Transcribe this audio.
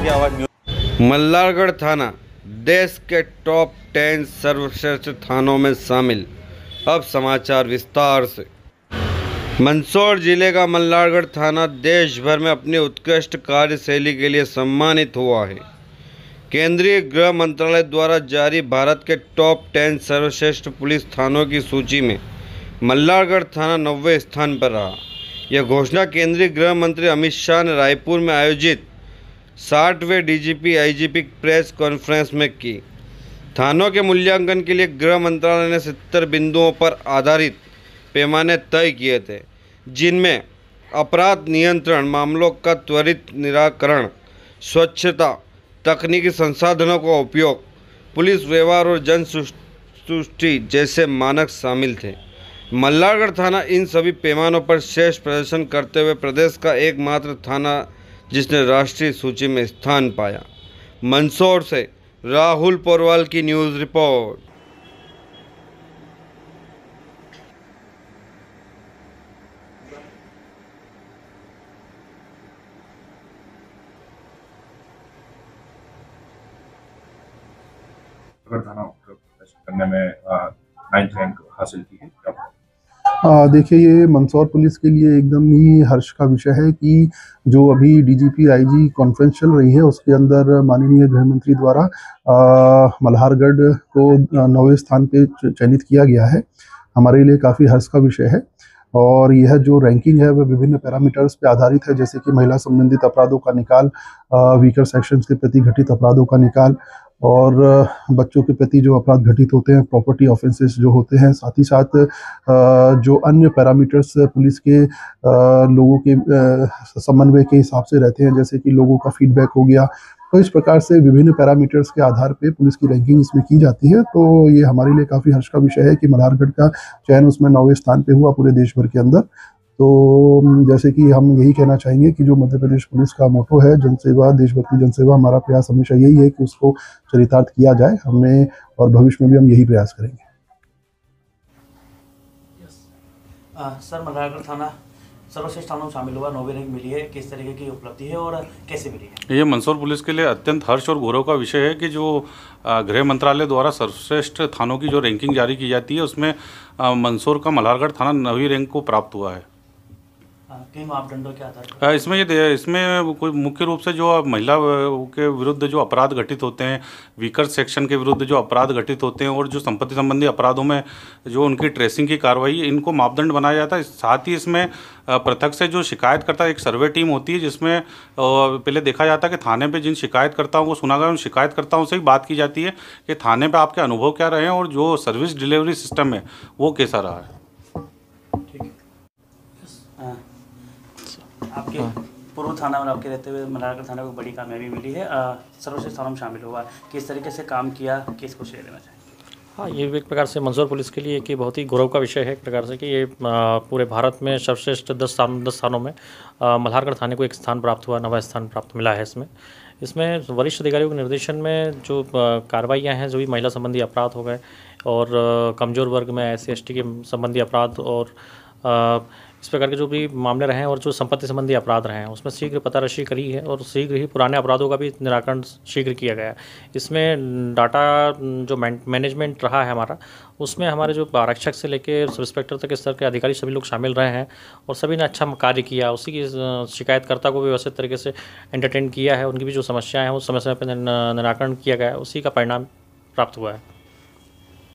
की आवाज़ न्यूज़। मल्हारगढ़ थाना देश के टॉप 10 सर्वश्रेष्ठ थानों में शामिल। अब समाचार विस्तार से। मंदसौर जिले का मल्हारगढ़ थाना देश भर में अपनी उत्कृष्ट कार्यशैली के लिए सम्मानित हुआ है। केंद्रीय गृह मंत्रालय द्वारा जारी भारत के टॉप 10 सर्वश्रेष्ठ पुलिस थानों की सूची में मल्हारगढ़ थाना 90वें स्थान पर रहा। यह घोषणा केंद्रीय गृह मंत्री अमित शाह ने रायपुर में आयोजित 60वें डीजीपी आईजीपी प्रेस कॉन्फ्रेंस में की। थानों के मूल्यांकन के लिए गृह मंत्रालय ने 70 बिंदुओं पर आधारित पैमाने तय किए थे, जिनमें अपराध नियंत्रण, मामलों का त्वरित निराकरण, स्वच्छता, तकनीकी संसाधनों का उपयोग, पुलिस व्यवहार और जन संतुष्टि जैसे मानक शामिल थे। मल्हारगढ़ थाना इन सभी पैमानों पर श्रेष्ठ प्रदर्शन करते हुए प्रदेश का एकमात्र थाना जिसने राष्ट्रीय सूची में स्थान पाया। मंदसौर से राहुल पोरवाल की न्यूज़ रिपोर्ट। थाना प्रदर्शन करने में 9th रैंक हासिल की है। देखिए, ये मंदसौर पुलिस के लिए एकदम ही हर्ष का विषय है कि जो अभी डीजीपी आईजी कॉन्फ्रेंस चल रही है उसके अंदर माननीय गृह मंत्री द्वारा मल्हारगढ़ को 9वें स्थान पे चयनित किया गया है। हमारे लिए काफ़ी हर्ष का विषय है और यह जो रैंकिंग है वह विभिन्न पैरामीटर्स पे आधारित है, जैसे कि महिला संबंधित अपराधों का निकाल, वीकर सेक्शंस के प्रति घटित अपराधों का निकाल और बच्चों के प्रति जो अपराध घटित होते हैं, प्रॉपर्टी ऑफेंसेस जो होते हैं, साथ ही साथ जो अन्य पैरामीटर्स पुलिस के लोगों के समन्वय के हिसाब से रहते हैं, जैसे कि लोगों का फीडबैक हो गया। तो इस प्रकार से विभिन्न पैरामीटर्स के आधार पे पुलिस की रैंकिंग इसमें की जाती है। तो ये हमारे लिए काफ़ी हर्ष का विषय है कि मल्हारगढ़ का चयन उसमें 9वें स्थान पे हुआ पूरे देश भर के अंदर। तो जैसे कि हम यही कहना चाहेंगे कि जो मध्य प्रदेश पुलिस का मोटो है जनसेवा, देशभक्ति जनसेवा, हमारा प्रयास हमेशा यही है कि उसको चरितार्थ किया जाए। हमने और भविष्य में भी हम यही प्रयास करेंगे। सर, मल्हारगढ़ थाना सर्वश्रेष्ठ थानों में शामिल हुआ, 9वीं रैंक मिली है, किस तरीके की उपलब्धि है और कैसे मिली है? ये मंदसौर पुलिस के लिए अत्यंत हर्ष और गौरव का विषय है कि जो गृह मंत्रालय द्वारा सर्वश्रेष्ठ थानों की जो रैंकिंग जारी की जाती है उसमें मंदसौर का मल्हारगढ़ थाना 9वीं रैंक को प्राप्त हुआ है। किन मापदंडों के आधार पर? इसमें कोई मुख्य रूप से जो महिला के विरुद्ध जो अपराध घटित होते हैं, वीकर सेक्शन के विरुद्ध जो अपराध घटित होते हैं और जो संपत्ति संबंधी अपराधों में जो उनकी ट्रेसिंग की कार्रवाई, इनको मापदंड बनाया जाता है। साथ ही इसमें पृथक से जो शिकायतकर्ता एक सर्वे टीम होती है, जिसमें पहले देखा जाता है कि थाने पे जिन शिकायतकर्ताओं को सुना गया उन शिकायतकर्ताओं से ही बात की जाती है कि थाने पे आपके अनुभव क्या रहे हैं और जो सर्विस डिलीवरी सिस्टम है वो कैसा रहा है। आपके पूर्व थाना में आपके रहते हुए मल्हारगढ़ थाना को बड़ी कामयाबी मिली है, सर्वश्रेष्ठ थाना में शामिल हुआ, किस तरीके से काम किया, किसको श्रेय देना चाहिए? हाँ, ये एक प्रकार से मंदसौर पुलिस के लिए कि बहुत ही गौरव का विषय है एक प्रकार से कि ये पूरे भारत में सर्वश्रेष्ठ 10 स्थानों में मल्हारगढ़ थाने को एक स्थान प्राप्त हुआ, 9वां स्थान प्राप्त मिला है। इसमें वरिष्ठ अधिकारियों के निर्देशन में जो कार्रवाइयाँ हैं, जो भी महिला संबंधी अपराध हो गए और कमज़ोर वर्ग में SC/ST के संबंधी अपराध और इस प्रकार के जो भी मामले रहे हैं और जो संपत्ति संबंधी अपराध रहे हैं, उसमें शीघ्र पताराशी करी है और शीघ्र ही पुराने अपराधों का भी निराकरण शीघ्र किया गया है। इसमें डाटा जो मैनेजमेंट रहा है हमारा, उसमें हमारे जो आरक्षक से लेकर सब इंस्पेक्टर तक के स्तर के अधिकारी सभी लोग शामिल रहे हैं और सभी ने अच्छा कार्य किया। उसी की शिकायतकर्ता को भी व्यवस्थित तरीके से एंटरटेन किया है, उनकी भी जो समस्याएँ हैं वो समय समय पर निराकरण किया गया है, उसी का परिणाम प्राप्त हुआ है।